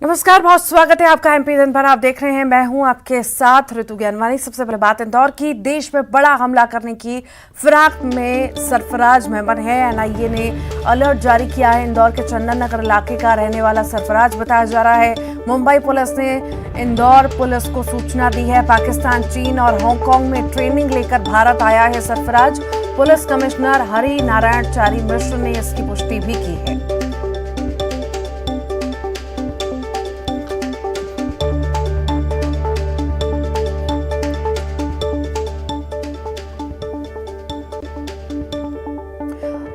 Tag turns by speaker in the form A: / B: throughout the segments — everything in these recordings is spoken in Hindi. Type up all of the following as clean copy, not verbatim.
A: नमस्कार, बहुत स्वागत है आपका एमपी दिन भर। आप देख रहे हैं, मैं हूं आपके साथ ऋतु ज्ञानवानी। सबसे पहले बात इंदौर की। देश में बड़ा हमला करने की फिराक में सरफराज मेमन है। एनआईए ने अलर्ट जारी किया है। इंदौर के चंदन नगर इलाके का रहने वाला सरफराज बताया जा रहा है। मुंबई पुलिस ने इंदौर पुलिस को सूचना दी है। पाकिस्तान, चीन और हांगकांग में ट्रेनिंग लेकर भारत आया है सरफराज। पुलिस कमिश्नर हरि नारायण चारी मिश्र ने इसकी पुष्टि भी की है।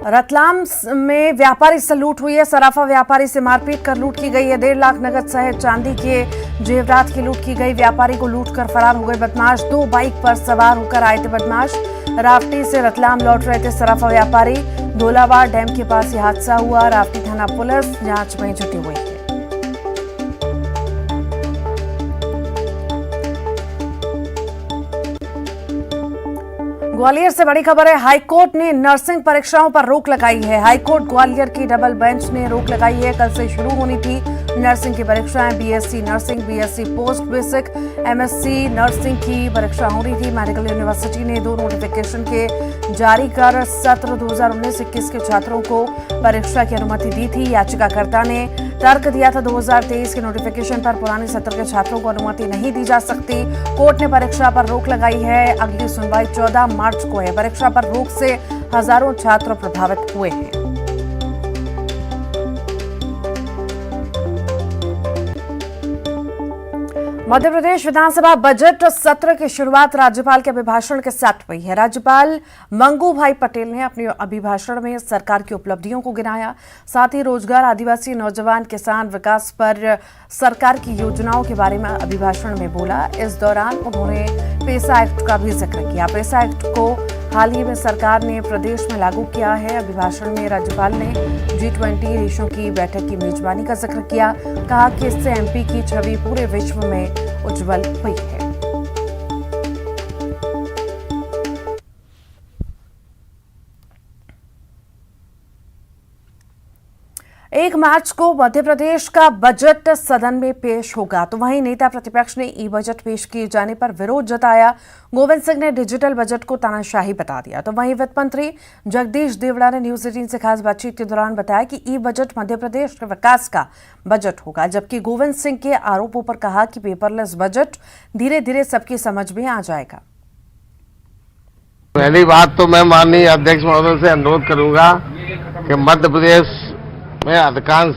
A: रतलाम में व्यापारी से लूट हुई है। सराफा व्यापारी से मारपीट कर लूट की गई है। 1.5 लाख नगद सहित चांदी के जेवरात की लूट की गई। व्यापारी को लूट कर फरार हो गए बदमाश। 2 बाइक पर सवार होकर आए थे बदमाश। रावटी से रतलाम लौट रहे थे सराफा व्यापारी। धोलावाड़ डैम के पास यह हादसा हुआ। रावटी थाना पुलिस जांच में जुटी हुई है। ग्वालियर से बड़ी खबर है। हाईकोर्ट ने नर्सिंग परीक्षाओं पर रोक लगाई है। हाईकोर्ट ग्वालियर की डबल बेंच ने रोक लगाई है। कल से शुरू होनी थी नर्सिंग की परीक्षाएं। BSc nursing, BSc post basic, MSc nursing की परीक्षा हो रही थी। मेडिकल यूनिवर्सिटी ने 2 नोटिफिकेशन के जारी कर सत्र 2019-21 के छात्रों को परीक्षा की अनुमति दी थी। याचिकाकर्ता ने तर्क दिया था 2023 के नोटिफिकेशन पर पुराने सत्र के छात्रों को अनुमति नहीं दी जा सकती। कोर्ट ने परीक्षा पर रोक लगाई है। अगली सुनवाई 14 मार्च को है। परीक्षा पर रोक से हजारों छात्र प्रभावित हुए हैं। मध्य प्रदेश विधानसभा बजट सत्र की शुरुआत राज्यपाल के अभिभाषण के साथ हुई है। राज्यपाल मंगू भाई पटेल ने अपने अभिभाषण में सरकार की उपलब्धियों को गिनाया। साथ ही रोजगार, आदिवासी, नौजवान, किसान विकास पर सरकार की योजनाओं के बारे में अभिभाषण में बोला। इस दौरान उन्होंने पेसा एक्ट का भी जिक्र किया। पेसा एक्ट को हाल ही में सरकार ने प्रदेश में लागू किया है। अभिभाषण में राज्यपाल ने G20 देशों की बैठक की मेजबानी का जिक्र किया। कहा कि इससे एमपी की छवि पूरे विश्व में उज्जवल हुई है। 1 मार्च को मध्य प्रदेश का बजट सदन में पेश होगा, तो वहीं नेता प्रतिपक्ष ने ई बजट पेश किए जाने पर विरोध जताया। गोविंद सिंह ने डिजिटल बजट को तानाशाही बता दिया। तो वहीं वित्त मंत्री जगदीश देवड़ा ने न्यूज 18 से खास बातचीत के दौरान बताया कि ई बजट मध्य प्रदेश के विकास का बजट होगा। जबकि गोविंद सिंह के आरोपों पर कहा कि पेपरलेस बजट धीरे धीरे सबकी समझ में आ जाएगा।
B: पहली बात तो मैं माननीय अध्यक्ष महोदय से अनुरोध करूंगा कि मध्य प्रदेश में अधिकांश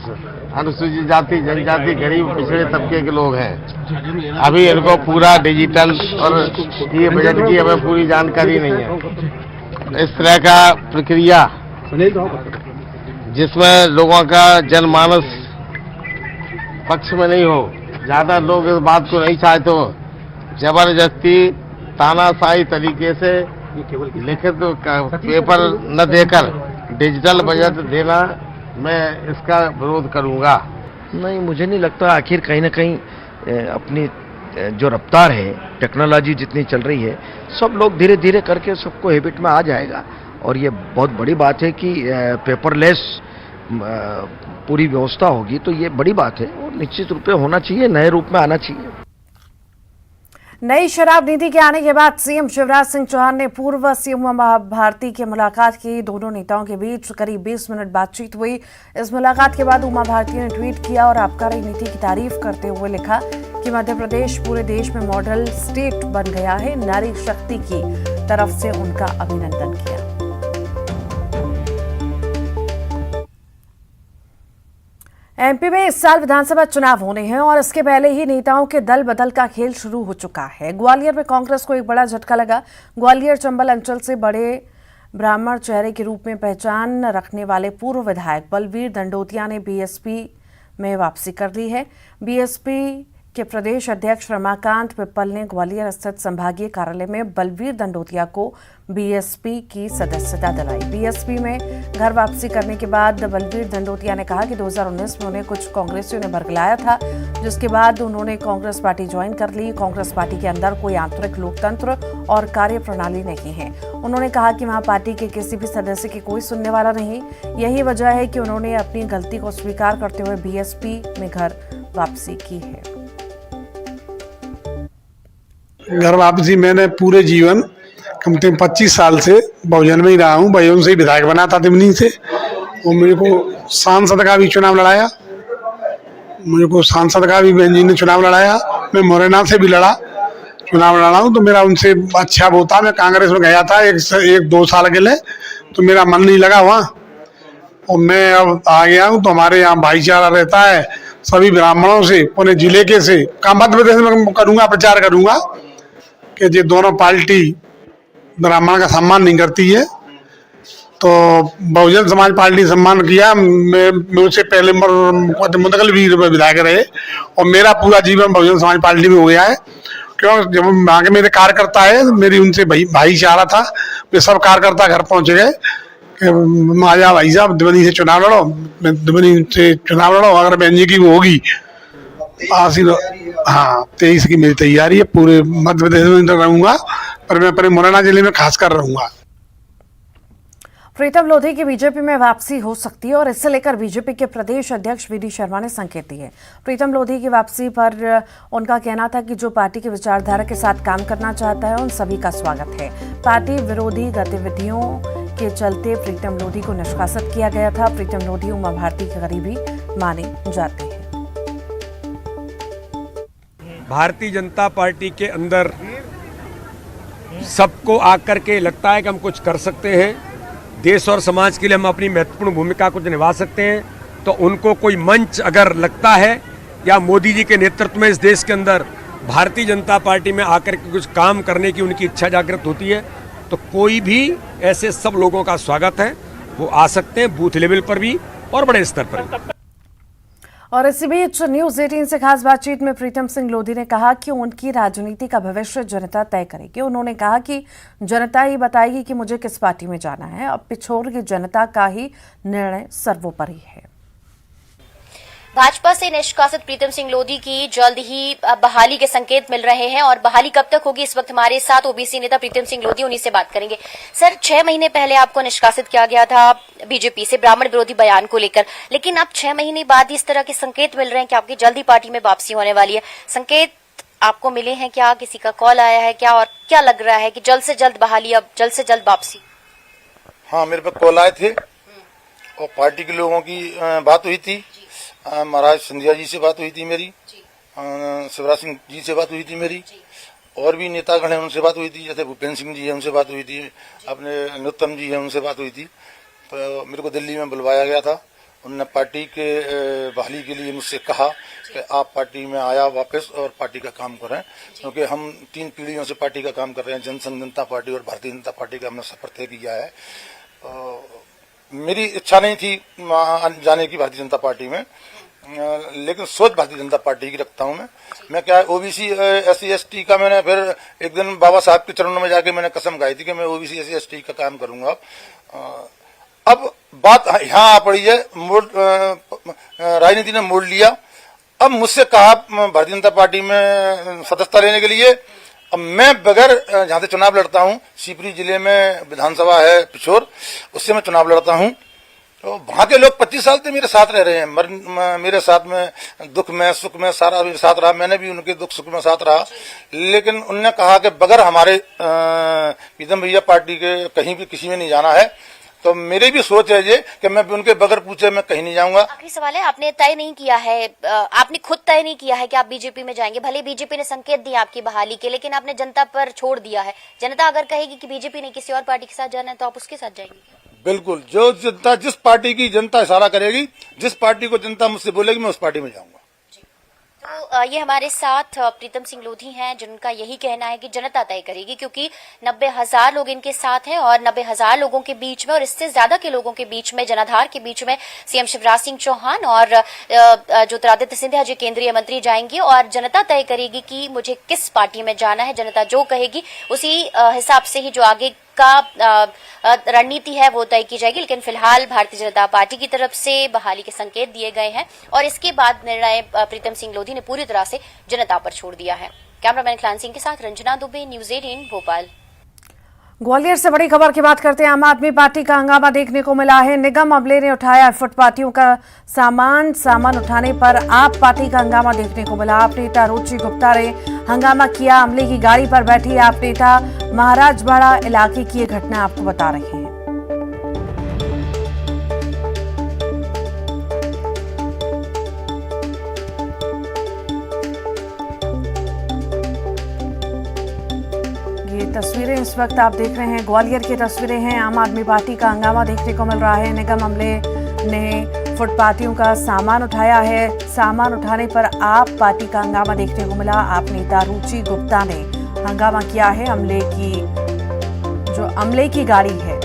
B: अनुसूचित जाति, जनजाति, गरीब, पिछड़े तबके के लोग हैं। अभी इनको पूरा डिजिटल और ये बजट की हमें पूरी जानकारी नहीं है। इस तरह का प्रक्रिया जिसमें लोगों का जनमानस पक्ष में नहीं हो, ज्यादा लोग इस बात को नहीं चाहते हो, जबरदस्ती तानाशाही तरीके से लिखित पेपर न देकर डिजिटल बजट देना, मैं इसका विरोध करूंगा।
C: नहीं, मुझे नहीं लगता। आखिर कहीं ना कहीं अपनी जो रफ्तार है, टेक्नोलॉजी जितनी चल रही है, सब लोग धीरे धीरे करके सबको हैबिट में आ जाएगा। और ये बहुत बड़ी बात है कि पेपरलेस पूरी व्यवस्था होगी, तो ये बड़ी बात है और निश्चित रूप से होना चाहिए, नए रूप में आना चाहिए।
A: नई शराब नीति के आने के बाद सीएम शिवराज सिंह चौहान ने पूर्व सीएम उमा भारती की मुलाकात की। दोनों नेताओं के बीच करीब 20 मिनट बातचीत हुई। इस मुलाकात के बाद उमा भारती ने ट्वीट किया और आबकारी नीति की तारीफ करते हुए लिखा कि मध्य प्रदेश पूरे देश में मॉडल स्टेट बन गया है। नारी शक्ति की तरफ से उनका अभिनंदन किया। एमपी में इस साल विधानसभा चुनाव होने हैं और इसके पहले ही नेताओं के दल बदल का खेल शुरू हो चुका है। ग्वालियर में कांग्रेस को एक बड़ा झटका लगा। ग्वालियर चंबल अंचल से बड़े ब्राह्मण चेहरे के रूप में पहचान रखने वाले पूर्व विधायक बलवीर दंडोतिया ने बीएसपी में वापसी कर ली है। बीएसपी के प्रदेश अध्यक्ष रमाकांत पिप्पल ने ग्वालियर स्थित संभागीय कार्यालय में बलवीर दंडोतिया को बीएसपी की सदस्यता दिलाई। बीएसपी में घर वापसी करने के बाद बलवीर दंडोतिया ने कहा कि 2019 में उन्हें कुछ कांग्रेसियों ने बरगलाया था, जिसके बाद उन्होंने कांग्रेस पार्टी ज्वाइन कर ली। कांग्रेस पार्टी के अंदर कोई आंतरिक लोकतंत्र और कार्यप्रणाली नहीं है। उन्होंने कहा कि वहां पार्टी के किसी भी सदस्य की कोई सुनने वाला नहीं। यही वजह है कि उन्होंने अपनी गलती को स्वीकार करते हुए बीएसपी में घर वापसी की है।
D: घर वापसी मैंने पूरे जीवन कम से कम 25 साल से बहुजन में ही रहा हूँ। बहुजन से ही विधायक बना था तिमनी से, और मेरे को सांसद का भी चुनाव लड़ाया। मुझे को सांसद का भी बहन जी ने चुनाव लड़ाया। मैं मुरैना से भी चुनाव लड़ा हूँ, तो मेरा उनसे अच्छा वो था। मैं कांग्रेस में गया था एक दो साल के लिए, तो मेरा मन नहीं लगा वहाँ, और मैं अब आ गया हूँ। तो हमारे यहाँ भाईचारा रहता है सभी ब्राह्मणों से, पूरे जिले के से। मध्य प्रदेश में करूँगा, प्रचार करूँगा कि ये दोनों पार्टी ब्राह्मण का सम्मान नहीं करती है। तो बहुजन समाज पार्टी सम्मान किया। मैं उससे पहले मुंतकल भी विधायक रहे, और मेरा पूरा जीवन बहुजन समाज पार्टी में हो गया है। क्यों? जब वहाँ के मेरे कार्यकर्ता है, मेरी उनसे भाईचारा था। वे सब कार्यकर्ता घर पहुँच गए कि आजा भाई साहब दुबनी से चुनाव लड़ो, दुबनी से चुनाव लड़ो। अगर बहन जी की वो होगी हाँ 23 की मेरी तैयारी है। पूरे मध्य प्रदेश में रहूंगा, पर मैं अपने मुरैना जिले में खासकर रहूंगा।
A: प्रीतम लोधी की बीजेपी में वापसी हो सकती है, और इससे लेकर बीजेपी के प्रदेश अध्यक्ष वीडी शर्मा ने संकेत दिए। प्रीतम लोधी की वापसी पर उनका कहना था कि जो पार्टी की विचारधारा के साथ काम करना चाहता है उन सभी का स्वागत है। पार्टी विरोधी गतिविधियों के चलते प्रीतम लोधी को निष्कासित किया गया था। प्रीतम लोधी उमा भारती के करीबी माने जाते हैं।
E: भारतीय जनता पार्टी के अंदर सबको आकर के लगता है कि हम कुछ कर सकते हैं, देश और समाज के लिए हम अपनी महत्वपूर्ण भूमिका कुछ निभा सकते हैं, तो उनको कोई मंच अगर लगता है या मोदी जी के नेतृत्व में इस देश के अंदर भारतीय जनता पार्टी में आकर के कुछ काम करने की उनकी इच्छा जागृत होती है, तो कोई भी ऐसे सब लोगों का स्वागत है। वो आ सकते हैं बूथ लेवल पर भी और बड़े स्तर पर भी।
A: और इसी बीच न्यूज 18 से खास बातचीत में प्रीतम सिंह लोधी ने कहा कि उनकी राजनीति का भविष्य जनता तय करेगी। उन्होंने कहा कि जनता ही बताएगी कि मुझे किस पार्टी में जाना है। अब पिछोर की जनता का ही निर्णय सर्वोपरि है।
F: भाजपा से निष्कासित प्रीतम सिंह लोधी की जल्द ही बहाली के संकेत मिल रहे हैं, और बहाली कब तक होगी इस वक्त हमारे साथ ओबीसी नेता प्रीतम सिंह लोधी, उन्हीं से बात करेंगे। सर, 6 महीने पहले आपको निष्कासित किया गया था बीजेपी से ब्राह्मण विरोधी बयान को लेकर, लेकिन अब 6 महीने बाद इस तरह के संकेत मिल रहे हैं कि आपकी जल्दी पार्टी में वापसी होने वाली है। संकेत आपको मिले हैं क्या? किसी का कॉल आया है क्या? और क्या लग रहा है कि जल्द से जल्द बहाली, अब जल्द से जल्द वापसी?
G: हाँ, मेरे पे कॉल आए थे और पार्टी के लोगों की बात हुई थी। महाराज सिंधिया जी से बात हुई थी मेरी, शिवराज सिंह जी से बात हुई थी मेरी, और भी नेतागण हैं उनसे बात हुई थी, जैसे भूपेंद्र सिंह जी है उनसे बात हुई थी, अपने नरोत्तम जी है उनसे बात हुई थी। तो मेरे को दिल्ली में बुलवाया गया था। उन्होंने पार्टी के बहाली के लिए मुझसे कहा कि आप पार्टी में आया वापस और पार्टी का काम करें, क्योंकि हम 3 पीढ़ियों से पार्टी का काम कर रहे हैं। जनसंघ जनता पार्टी और भारतीय जनता पार्टी का हमने सफर तय किया है। मेरी इच्छा नहीं थी जाने की भारतीय जनता पार्टी में, लेकिन सोच भारतीय जनता पार्टी की रखता हूं मैं क्या ओबीसी SC ST का मैंने फिर एक दिन बाबा साहब के चरणों में जाके मैंने कसम खाई थी कि मैं ओबीसी SC ST का काम करूंगा। अब बात यहाँ आ पड़ी है, राजनीति ने मोड़ लिया। अब मुझसे कहा भारतीय जनता पार्टी में सदस्यता लेने के लिए। अब मैं बगैर जहां से चुनाव लड़ता हूं, शिवपुरी जिले में विधानसभा है पिछोर, उससे मैं चुनाव लड़ता हूं। तो वहां के लोग 25 साल से मेरे साथ रह रहे हैं, मेरे साथ में दुख में सुख में सारा मेरे साथ रहा, मैंने भी उनके दुख सुख में साथ रहा। लेकिन उनने कहा कि बगैर हमारे प्रीतम भैया पार्टी के कहीं भी किसी में नहीं जाना है। तो मेरी भी सोच है ये कि मैं उनके बगैर पूछे मैं कहीं नहीं जाऊंगा।
F: आखिरी सवाल है, आपने तय नहीं किया है, आपने खुद तय नहीं किया है कि आप बीजेपी में जाएंगे। भले बीजेपी ने संकेत दिया आपकी बहाली के, लेकिन आपने जनता पर छोड़ दिया है। जनता अगर कहेगी कि बीजेपी ने किसी और पार्टी के साथ जाना है तो आप उसके साथ जाएंगे?
G: बिल्कुल, जो जनता जिस पार्टी की जनता इशारा करेगी, जिस पार्टी को जनता मुझसे बोलेगी, मैं उस पार्टी में जाऊंगा।
F: तो ये हमारे साथ प्रीतम सिंह लोधी हैं, जिनका यही कहना है कि जनता तय करेगी, क्योंकि 90,000 लोग इनके साथ हैं और 90,000 लोगों के बीच में और इससे ज्यादा के लोगों के बीच में, जनाधार के बीच में सीएम शिवराज सिंह चौहान और ज्योतिरादित्य सिंधिया जी केंद्रीय मंत्री जाएंगे और जनता तय करेगी कि मुझे किस पार्टी में जाना है। जनता जो कहेगी उसी हिसाब से ही जो आगे का रणनीति है वो तय की जाएगी, लेकिन फिलहाल भारतीय जनता पार्टी की तरफ से बहाली के संकेत दिए गए हैं और इसके बाद निर्णय प्रीतम सिंह लोधी ने पूरी तरह से जनता पर छोड़ दिया है। कैमरामैन खान सिंह के साथ रंजना दुबे, न्यूज़ 18 भोपाल।
A: ग्वालियर से बड़ी खबर की बात करते हैं। आम आदमी पार्टी का हंगामा देखने को मिला है। निगम अमले ने उठाया फुटपाथियों का सामान उठाने पर आप पार्टी का हंगामा देखने को मिला। आप नेता रुचि गुप्ता ने हंगामा किया। अमले की गाड़ी पर बैठी आप नेता महाराजवाड़ा इलाके की ये घटना आपको बता रहे हैं। ये तस्वीरें इस वक्त आप देख रहे हैं, ग्वालियर की तस्वीरें हैं। आम आदमी पार्टी का हंगामा देखने को मिल रहा है। निगम अमले ने फुटपाथियों का सामान उठाया है। सामान उठाने पर आप पार्टी का हंगामा देखने को मिला। आप नेता रुचि गुप्ता ने हंगामा किया है। अमले की गाड़ी है,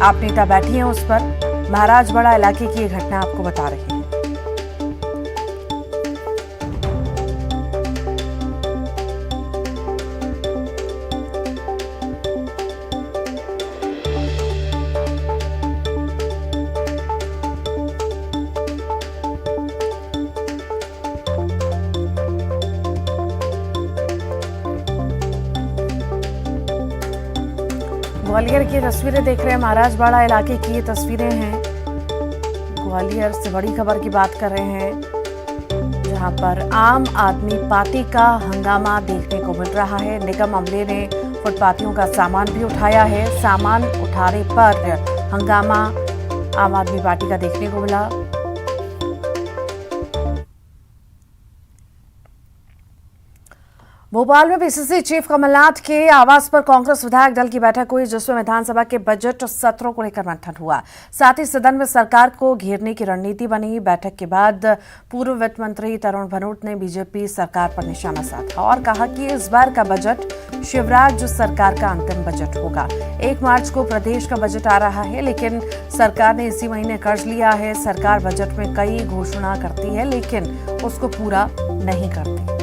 A: आप नेता बैठी हैं उस पर। महाराजवाड़ा इलाके की ये घटना आपको बता रहे हैं। ग्वालियर की तस्वीरें देख रहे हैं, महाराजवाड़ा इलाके की ये तस्वीरें हैं। ग्वालियर से बड़ी खबर की बात कर रहे हैं, जहां पर आम आदमी पार्टी का हंगामा देखने को मिल रहा है। निगम अमले ने फुटपाथियों का सामान भी उठाया है। सामान उठाने पर हंगामा आम आदमी पार्टी का देखने को मिला। भोपाल में पीसीसी चीफ कमलनाथ के आवास पर कांग्रेस विधायक दल की बैठक हुई, जिसमें विधानसभा के बजट सत्रों को लेकर मंथन हुआ। साथ ही सदन में सरकार को घेरने की रणनीति बनी। बैठक के बाद पूर्व वित्त मंत्री तरुण भनोट ने बीजेपी सरकार पर निशाना साधा और कहा कि इस बार का बजट शिवराज सरकार का अंतिम बजट होगा। 1 मार्च को प्रदेश का बजट आ रहा है, लेकिन सरकार ने इसी महीने कर्ज लिया है। सरकार बजट में कई घोषणा करती है, लेकिन उसको पूरा नहीं करती।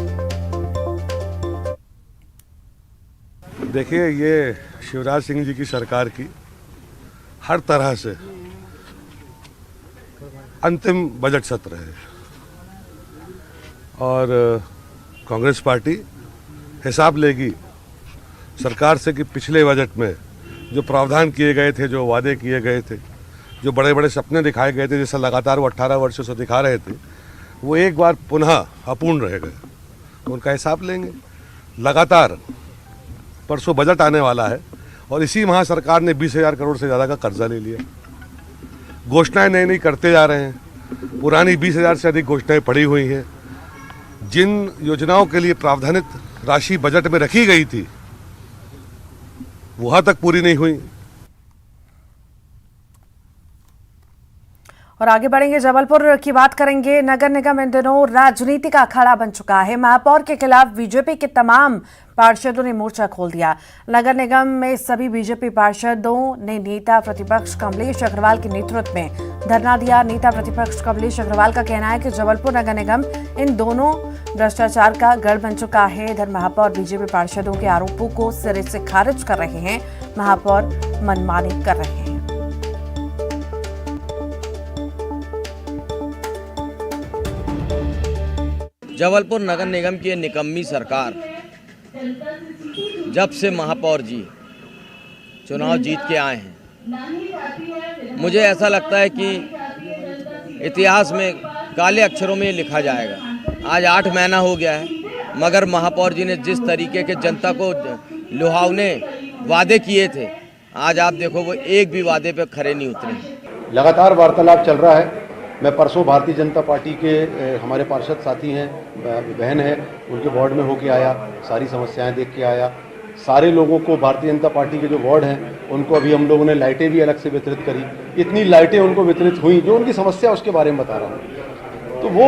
H: देखिए, ये शिवराज सिंह जी की सरकार की हर तरह से अंतिम बजट सत्र है और कांग्रेस पार्टी हिसाब लेगी सरकार से कि पिछले बजट में जो प्रावधान किए गए थे, जो वादे किए गए थे, जो बड़े बड़े सपने दिखाए गए थे, जैसा लगातार वो 18 वर्षों से दिखा रहे थे, वो एक बार पुनः अपूर्ण रह गए। तो उनका हिसाब लेंगे। लगातार परसों बजट आने वाला है और इसी माह सरकार ने 20,000 करोड़ से ज़्यादा का कर्जा ले लिया। घोषणाएं नई नई करते जा रहे हैं। पुरानी 20,000 से अधिक घोषणाएं पड़ी हुई हैं। जिन योजनाओं के लिए प्रावधानित राशि बजट में रखी गई थी, वह तक पूरी नहीं हुई।
A: और आगे बढ़ेंगे, जबलपुर की बात करेंगे। नगर निगम इन दिनों राजनीति का अखाड़ा बन चुका है। महापौर के खिलाफ बीजेपी के तमाम पार्षदों ने मोर्चा खोल दिया। नगर निगम में सभी बीजेपी पार्षदों ने नेता प्रतिपक्ष कमलेश अग्रवाल के नेतृत्व में धरना दिया। नेता प्रतिपक्ष कमलेश अग्रवाल का कहना है कि जबलपुर नगर निगम इन दोनों भ्रष्टाचार का गढ़ बन चुका है। इधर महापौर बीजेपी पार्षदों के आरोपों को सिरे से खारिज कर रहे हैं। महापौर मनमानी कर रहे हैं।
I: जबलपुर नगर निगम की निकम्मी सरकार जब से महापौर जी चुनाव जीत के आए हैं, मुझे ऐसा लगता है कि इतिहास में काले अक्षरों में लिखा जाएगा। आज 8 महीना हो गया है, मगर महापौर जी ने जिस तरीके के जनता को लुभावने वादे किए थे, आज आप देखो वो एक भी वादे पे खरे नहीं उतरे।
J: लगातार वार्तालाप चल रहा है। मैं परसों भारतीय जनता पार्टी के हमारे पार्षद साथी हैं, बहन है, उनके वार्ड में होके आया, सारी समस्याएं देख के आया। सारे लोगों को भारतीय जनता पार्टी के जो वार्ड हैं उनको अभी हम लोगों ने लाइटें भी अलग से वितरित करी। इतनी लाइटें उनको वितरित हुई, जो उनकी समस्या उसके बारे में बता रहा हूँ, तो वो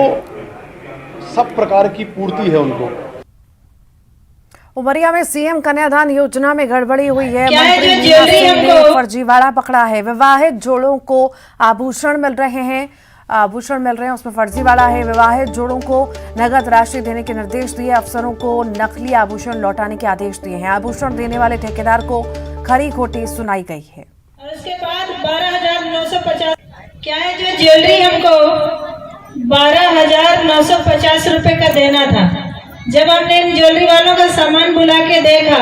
J: सब प्रकार की पूर्ति है उनको।
A: उमरिया में सीएम कन्यादान योजना में गड़बड़ी हुई है। मंत्री मीना सिंह ने फर्जीवाड़ा पकड़ा है। विवाहित जोड़ों को आभूषण मिल रहे हैं, उसमें फर्जीवाड़ा है। विवाहित जोड़ों को नगद राशि देने के निर्देश दिए। अफसरों को नकली आभूषण लौटाने के आदेश दिए हैं। आभूषण देने वाले ठेकेदार को खरी खोटी सुनाई गई है।
K: और उसके बाद 12,950 क्या है, जो ज्वेलरी हमको 12,950 रुपए का देना था। जब हमने इन ज्वेलरी वालों का सामान बुला के देखा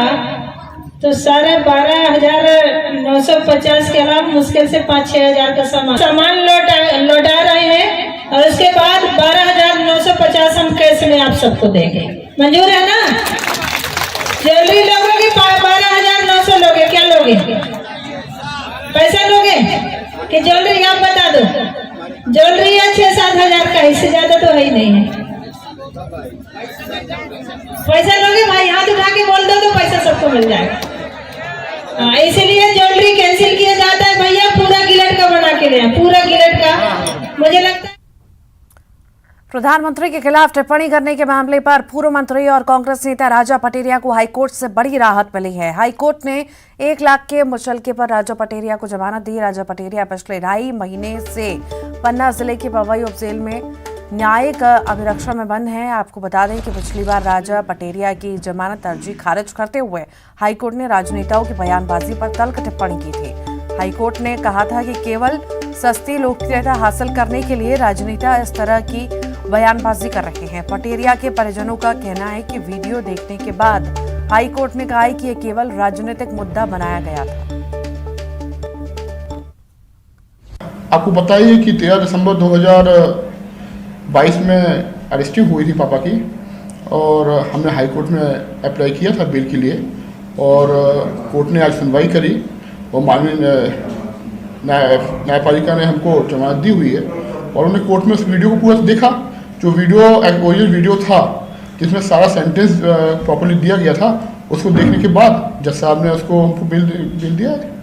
K: तो सारे 12,950 के अलावा मुश्किल से 5-6 हजार का सामान लौटा रहे हैं। और उसके बाद 12,950 हम कैश में आप सबको देंगे। मंजूर है ना? ज्वेलरी लोगे कि 12,900 लोगे? क्या लोगे? पैसा लोगे कि ज्वेलरी? आप बता दो। ज्वेलरी है 6-7 हजार का, इससे ज्यादा तो है ही नहीं है। पैसा लोगे भाई? हाथ उठा के बोल दो तो पैसा सबको मिल जाएगा। इसीलिए ज्वेलरी कैंसिल किया जाता है भैया। पूरा गिलेट का बना के ले, पूरा गिलेट का। मुझे लगता है
A: प्रधानमंत्री के खिलाफ टिप्पणी करने के मामले पर पूर्व मंत्री और कांग्रेस नेता राजा पटेरिया को हाईकोर्ट से बड़ी राहत मिली है। हाईकोर्ट ने 1 लाख के मुचलके पर राजा पटेरिया को जमानत दी। राजा पटेरिया पिछले 2.5 महीने से पन्ना जिले के पवई उप जेल में न्यायिक अभिरक्षा में बंद हैं। आपको बता दें कि पिछली बार राजा पटेरिया की जमानत अर्जी खारिज करते हुए हाईकोर्ट ने राजनेताओं की बयानबाजी पर तल्ख टिप्पणी की थी। हाईकोर्ट ने कहा था कि केवल सस्ती लोकप्रियता हासिल करने के लिए राजनेता इस तरह की बयानबाजी कर रहे हैं। पटेरिया के परिजनों का कहना है कि वीडियो देखने के बाद हाईकोर्ट ने कहा है कि यह केवल राजनीतिक मुद्दा बनाया गया था।
L: आपको बताइए कि 13 दिसंबर 2022 में अरेस्टिंग हुई थी पापा की, और हमने हाई कोर्ट में अप्लाई किया था बेल के लिए, और कोर्ट ने आज सुनवाई करी और माननीय न्यायपालिका ने हमको जमानत दी हुई है। और उन्होंने कोर्ट में उस वीडियो को पूरा देखा, जो वीडियो ओरिजिनल वीडियो था जिसमें सारा सेंटेंस प्रॉपर्ली दिया गया था, उसको देखने के बाद जज साहब ने उसको हमको बिल दिया है।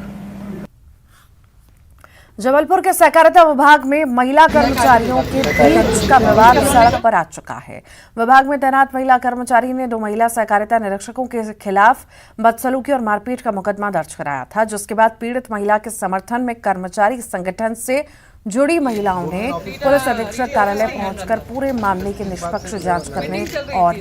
A: जबलपुर के सहकारिता विभाग में महिला कर्मचारियों के बीच का विवाद सड़क पर आ चुका है। विभाग में तैनात महिला कर्मचारी ने 2 महिला सहकारिता निरीक्षकों के खिलाफ बदसलूकी और मारपीट का मुकदमा दर्ज कराया था, जिसके बाद पीड़ित महिला के समर्थन में कर्मचारी संगठन से जुड़ी महिलाओं ने पुलिस अधीक्षक कार्यालय पहुंचकर पूरे मामले की निष्पक्ष जांच करने और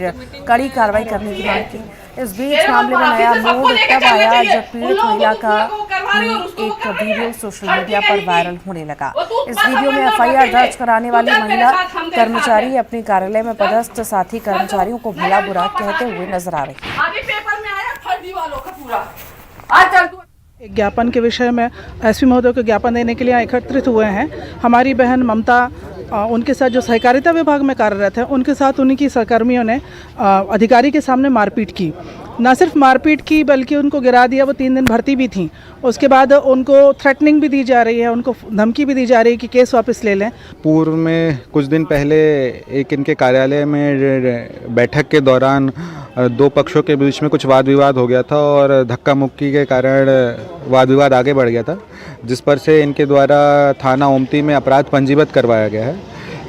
A: कड़ी कार्रवाई करने की मांग की। इस बीच मामले में नया मोड़ तब आया जब पीड़ित महिला का एक वीडियो सोशल मीडिया पर वायरल होने लगा। इस वीडियो में एफआईआर दर्ज कराने वाली महिला कर्मचारी अपने कार्यालय में पदस्थ साथी कर्मचारियों को भला बुरा कहते हुए नजर आ रही है।
M: एक ज्ञापन के विषय में एसपी महोदय को ज्ञापन देने के लिए एकत्रित हुए हैं। हमारी बहन ममता, उनके साथ जो सहकारिता विभाग में कार्यरत है, उनके साथ उन्हीं की सहकर्मियों ने अधिकारी के सामने मारपीट की। न सिर्फ मारपीट की बल्कि उनको गिरा दिया। वो 3 दिन भर्ती भी थी। उसके बाद उनको थ्रेटनिंग भी दी जा रही है, उनको धमकी भी दी जा रही है कि केस वापस ले लें।
N: पूर्व में कुछ दिन पहले एक इनके कार्यालय में बैठक के दौरान 2 पक्षों के बीच में कुछ वाद विवाद हो गया था और धक्का मुक्की के कारण वाद विवाद आगे बढ़ गया था, जिस पर से इनके द्वारा थाना ओमती में अपराध पंजीबद्ध करवाया गया है।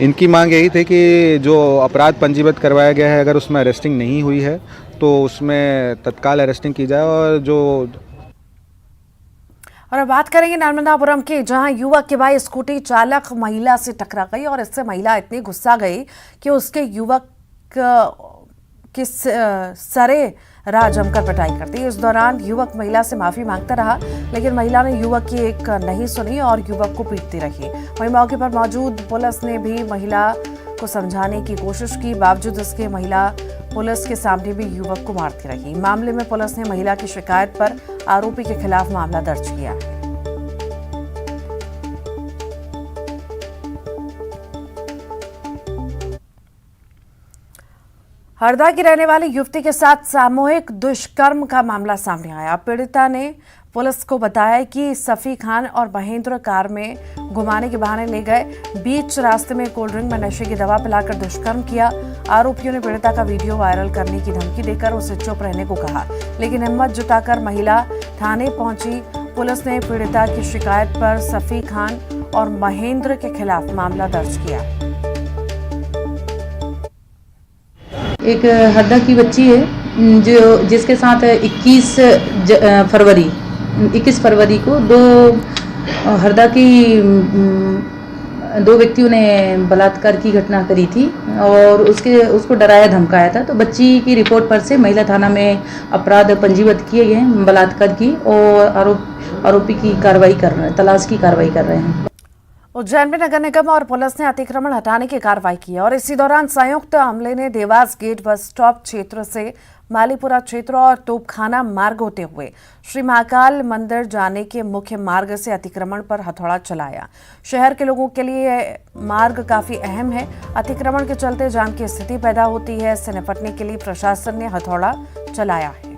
N: इनकी मांग यही थी कि जो अपराध पंजीबद्ध करवाया गया है, अगर उसमें अरेस्टिंग नहीं हुई है तो उसमें तत्काल अरेस्टिंग की जाए। और अब बात करेंगे नर्मदापुरम की, जहां युवक के भाई स्कूटी चालक महिला से टकरा गई और इससे महिला इतनी गुस्सा गई कि उसके युवक के सरे राह जमकर पिटाई कर दी। इस दौरान युवक महिला से माफी मांगता रहा, लेकिन महिला ने युवक की एक नहीं सुनी और युवक को पीटती रही। वहीं मौके पर मौजूद पुलिस ने भी महिला को समझाने की कोशिश की, बावजूद इसके महिला पुलिस के सामने भी युवक को मारती रही। मामले में पुलिस ने महिला की शिकायत पर आरोपी के खिलाफ मामला दर्ज किया है। हरदा की रहने वाली युवती के साथ सामूहिक दुष्कर्म का मामला सामने आया। पीड़िता ने पुलिस को बताया कि सफी खान और महेंद्र कार में घुमाने के बहाने ले गए, बीच रास्ते में कोल्ड ड्रिंक में नशे की दवा पिलाकर दुष्कर्म किया। आरोपियों ने पीड़िता का वीडियो वायरल करने की धमकी देकर उसे चुप रहने को कहा, लेकिन हिम्मत जुटाकर महिला थाने पहुंची। पुलिस ने पीड़िता की शिकायत पर सफी खान और महेंद्र के खिलाफ मामला दर्ज किया।
O: एक हरदा की बच्ची है जिसके साथ 21 फरवरी को 2 हरदा की 2 व्यक्तियों ने बलात्कार की घटना करी थी और उसको डराया धमकाया था। तो बच्ची की रिपोर्ट पर से महिला थाना में अपराध पंजीबद्ध किए गए हैं बलात्कार की और आरोपी की कार्रवाई कर रहे हैं, तलाश की कार्रवाई कर रहे हैं।
A: उज्जैन में नगर निगम और पुलिस ने अतिक्रमण हटाने की कार्रवाई की और इसी दौरान संयुक्त हमले ने देवास गेट बस स्टॉप क्षेत्र से मालीपुरा क्षेत्र और तोपखाना मार्ग होते हुए श्री महाकाल मंदिर जाने के मुख्य मार्ग से अतिक्रमण पर हथौड़ा चलाया। शहर के लोगों के लिए मार्ग काफी अहम है। अतिक्रमण के चलते जाम की स्थिति पैदा होती है। इससे निपटने के लिए प्रशासन ने हथौड़ा चलाया है।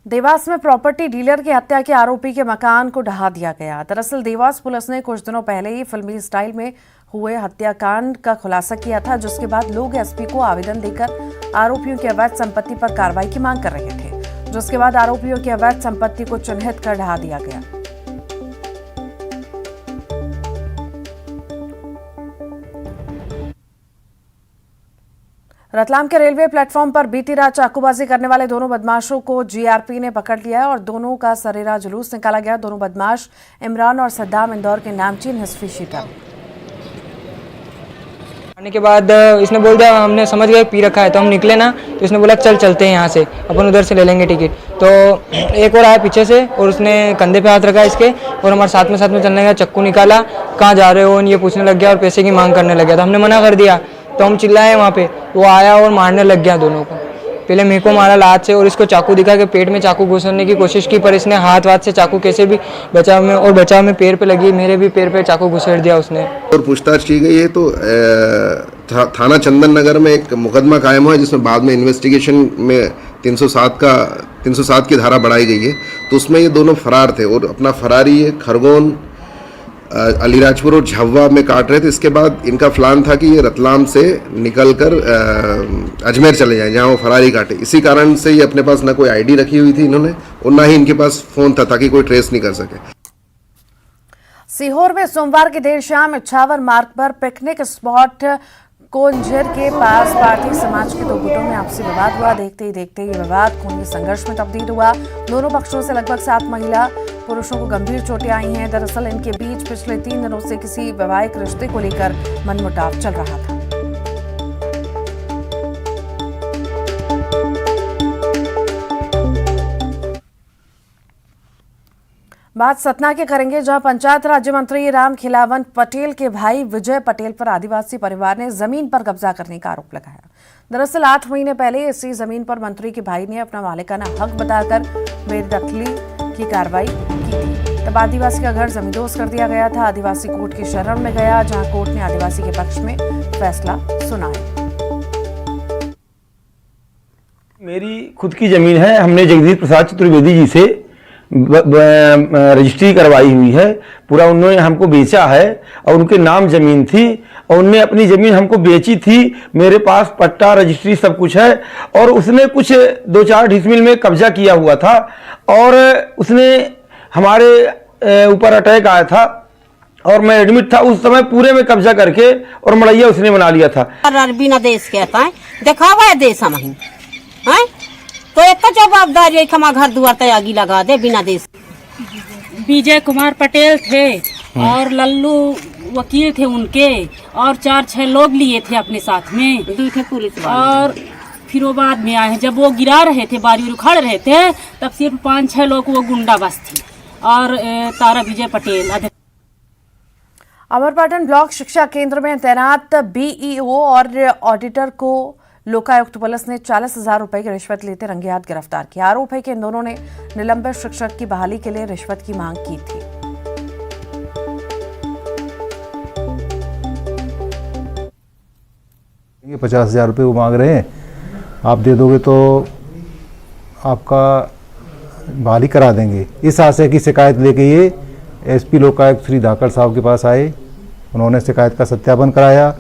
A: देवास में प्रॉपर्टी डीलर की हत्या के आरोपी के मकान को ढहा दिया गया। दरअसल देवास पुलिस ने कुछ दिनों पहले ही फिल्मी स्टाइल में हुए हत्याकांड का खुलासा किया था, जिसके बाद लोग एसपी को आवेदन देकर आरोपियों की अवैध संपत्ति पर कार्रवाई की मांग कर रहे थे, जिसके बाद आरोपियों की अवैध संपत्ति को चिन्हित कर ढहा दिया गया। रतलाम के रेलवे प्लेटफॉर्म पर बीती रात चाकूबाजी करने वाले दोनों बदमाशों को जीआरपी ने पकड़ लिया है और दोनों का सरेरा जुलूस निकाला गया। दोनों बदमाश इमरान और सद्दाम इंदौर के नामचीन हिस्ट्री शीटर।
P: आने के बाद इसने बोल दिया हमने समझ गए पी रखा है, तो हम निकले ना, तो इसने बोला चल चलते हैं यहाँ से, अपन उधर से ले लेंगे टिकट। तो एक और आया पीछे से और उसने कंधे पे हाथ रखा इसके और हमारे साथ में चलने का चक्कू निकाला, कहाँ जा रहे हो ये पूछने लग गया और पैसे की मांग करने लग गया। तो हमने मना कर दिया, तो हम चिल्लाए वहाँ पे, वो आया और मारने लग गया दोनों को। पहले मेरे को मारा लात से और इसको चाकू दिखा के पेट में चाकू घुसने की कोशिश की, पर इसने हाथ से चाकू कैसे भी बचाव में पैर पे लगी, मेरे भी पैर पे चाकू घुसेड़ दिया उसने।
Q: और पूछताछ की गई है तो थाना चंदन नगर में एक मुकदमा कायम हुआ है, जिसमें बाद में इन्वेस्टिगेशन में 307 की धारा बढ़ाई गई है। तो उसमें ये दोनों फरार थे और अपना फरारी ये खरगोन, अलीराजपुर और झावा में काट रहे थे। इसके बाद इनका प्लान था कि ये रतलाम से निकलकर अजमेर चले जाएं, जहां वो फरारी काटे। इसी कारण से ये अपने पास ना कोई आईडी रखी हुई थी इन्होंने और ना ही इनके पास फोन था, ताकि कोई ट्रेस नहीं कर सके।
A: सीहोर में सोमवार की देर शाम इछावर मार्ग पर पिकनिक स्पॉट कोंझर के पास पारसी समाज के 2 गुटों में आपसी विवाद हुआ। देखते ही देखते ये विवाद खूनी संघर्ष में तब्दील हुआ। दोनों पक्षों से लगभग 7 महिला पुरुषों को गंभीर चोटें आई हैं। दरअसल इनके बीच पिछले 3 दिनों से किसी वैवाहिक रिश्ते को लेकर मनमुटाव चल रहा था। बात सतना के करेंगे, जहां पंचायत राज्य मंत्री राम खिलावन पटेल के भाई विजय पटेल पर आदिवासी परिवार ने जमीन पर कब्जा करने का आरोप लगाया। दरअसल 8 महीने पहले इसी जमीन पर मंत्री के भाई ने अपना मालिकाना हक बताकर बेदखली की कार्रवाई की थी। तब आदिवासी का घर जमींदोज कर दिया गया था। आदिवासी कोर्ट की शरण में गया, जहां कोर्ट ने आदिवासी के पक्ष में फैसला सुनाया।
R: मेरी खुद की जमीन है, हमने जगदीश प्रसाद चतुर्वेदी जी से रजिस्ट्री करवाई हुई है। पूरा उन्होंने हमको बेचा है और उनके नाम जमीन थी और उनने अपनी जमीन हमको बेची थी। मेरे पास पट्टा, रजिस्ट्री सब कुछ है और उसने कुछ 2-4 डिसमिल में कब्जा किया हुआ था और उसने हमारे ऊपर अटैक आया था और मैं एडमिट था उस समय। पूरे में कब्जा करके और मड़ैया उसने बना लिया था।
S: बिना देश कहता है दिखावा है देश हम है तो एक जवाबदारी है, हमारा घर दुआर तैयागी लगा दे बिना देश।
T: विजय कुमार पटेल थे और लल्लू वकील थे उनके और 4-6 लोग लिए थे अपने साथ में, पुलिस और फिर वो बाद में आए हैं। जब वो गिरा रहे थे, बारी उखाड़ रहे थे, तब सिर्फ 5-6 लोग वो गुंडा बस थी और तारा विजय पटेल।
A: अमरपाटन ब्लॉक शिक्षा केंद्र में तैनात बीईओ और ऑडिटर को लोकायुक्त पुलिस ने 40,000 रुपए की रिश्वत लेते रंगे हाथ गिरफ्तार किया। आरोप है कि इन दोनों ने निलंबित शिक्षक की बहाली के लिए रिश्वत की मांग की थी।
U: ये 50,000 रुपये वो मांग रहे हैं, आप दे दोगे तो आपका बहाली करा देंगे। इस आशय की शिकायत लेके ये एसपी लोकायुक्त श्री धाकड़ साहब के पास आए। उन्होंने शिकायत का सत्यापन कराया।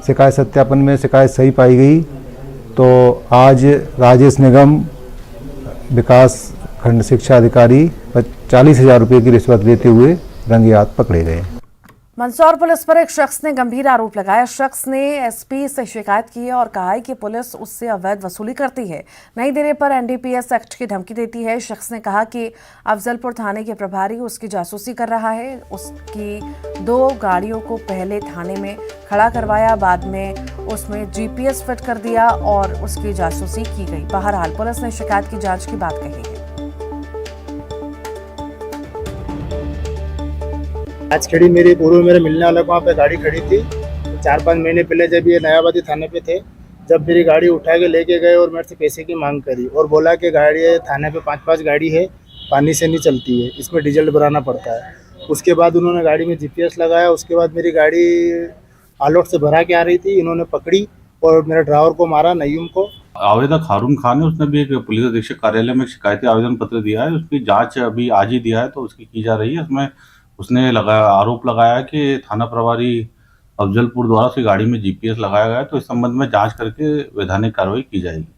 U: शिकायत सत्यापन में शिकायत सही पाई गई तो आज राजेश निगम विकास खंड शिक्षा अधिकारी 40,000 रुपये की रिश्वत लेते हुए रंगे हाथ पकड़े गए।
A: मंदसौर पुलिस पर एक शख्स ने गंभीर आरोप लगाया। शख्स ने एसपी से शिकायत की है और कहा है कि पुलिस उससे अवैध वसूली करती है, नहीं देने पर एनडीपीएस एक्ट की धमकी देती है। शख्स ने कहा कि अफजलपुर थाने के प्रभारी उसकी जासूसी कर रहा है। उसकी 2 गाड़ियों को पहले थाने में खड़ा करवाया, बाद में उसमें जीपीएस फिट कर दिया और उसकी जासूसी की गई। बहरहाल पुलिस ने शिकायत की जांच की बात कही है।
B: आज खड़ी मेरे पूर्व मेरे मिलने वाले को वहाँ पे गाड़ी खड़ी थी। 4-5 महीने पहले जब ये नयाबादी थाने पे थे, जब मेरी गाड़ी उठा के लेके गए और मेरे से पैसे की मांग करी और बोला कि गाड़ी थाने पे 5-5 गाड़ी है, पानी से नहीं चलती है, इसमें डीजल भराना पड़ता है। उसके बाद उन्होंने गाड़ी में जीपीएस लगाया। उसके बाद मेरी गाड़ी आलोट से भरा के आ रही थी, इन्होंने पकड़ी और मेरे ड्राइवर को मारा, नईम को।
V: आवेदक हारून खान है, उसने भी एक पुलिस अधीक्षक कार्यालय में शिकायती आवेदन पत्र दिया है। उसकी जांच अभी आज ही दिया है, तो उसकी की जा रही है। उसमें उसने आरोप लगाया कि थाना प्रभारी अफजलपुर द्वारा उसकी गाड़ी में जीपीएस लगाया गया है, तो इस संबंध में जांच करके वैधानिक कार्रवाई की जाएगी।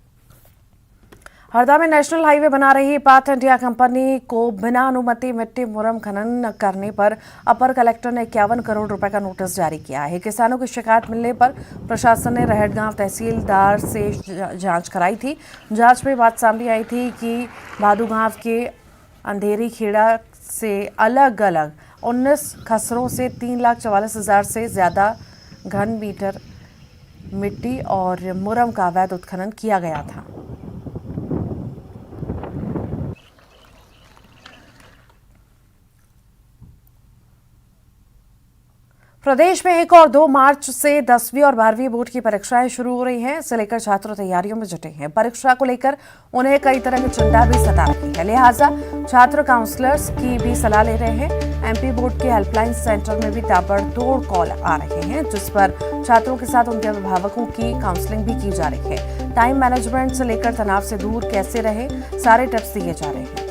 A: हरदा में नेशनल हाईवे बना रही पाथ इंडिया कंपनी को बिना अनुमति मिट्टी मुरम खनन करने पर अपर कलेक्टर ने 51 करोड़ रुपए का नोटिस जारी किया है। किसानों की शिकायत मिलने पर प्रशासन ने रहटगांव तहसीलदार से जांच कराई थी। जांच में बात सामने आई थी कि भादुगांव के अंधेरी खेड़ा से अलग अलग 19 खसरों से 3,44,000 से ज़्यादा घन मीटर मिट्टी और मुरम का अवैध उत्खनन किया गया था। प्रदेश में 1 और 2 मार्च से 10वीं और 12वीं बोर्ड की परीक्षाएं शुरू हो रही हैं। इसे लेकर छात्र तैयारियों में जुटे हैं। परीक्षा को लेकर उन्हें कई तरह की चिंता भी सता रही है, लिहाजा छात्र काउंसलर्स की भी सलाह ले रहे हैं। एमपी बोर्ड के हेल्पलाइन सेंटर में भी ताबड़तोड़ कॉल आ रहे हैं, जिस पर छात्रों के साथ उनके अभिभावकों की काउंसलिंग भी की जा रही है। टाइम मैनेजमेंट से लेकर तनाव से दूर कैसे रहे, सारे टिप्स दिए जा रहे हैं।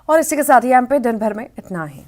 A: और इसी के साथ ही एम पे दिन भर में इतना ही।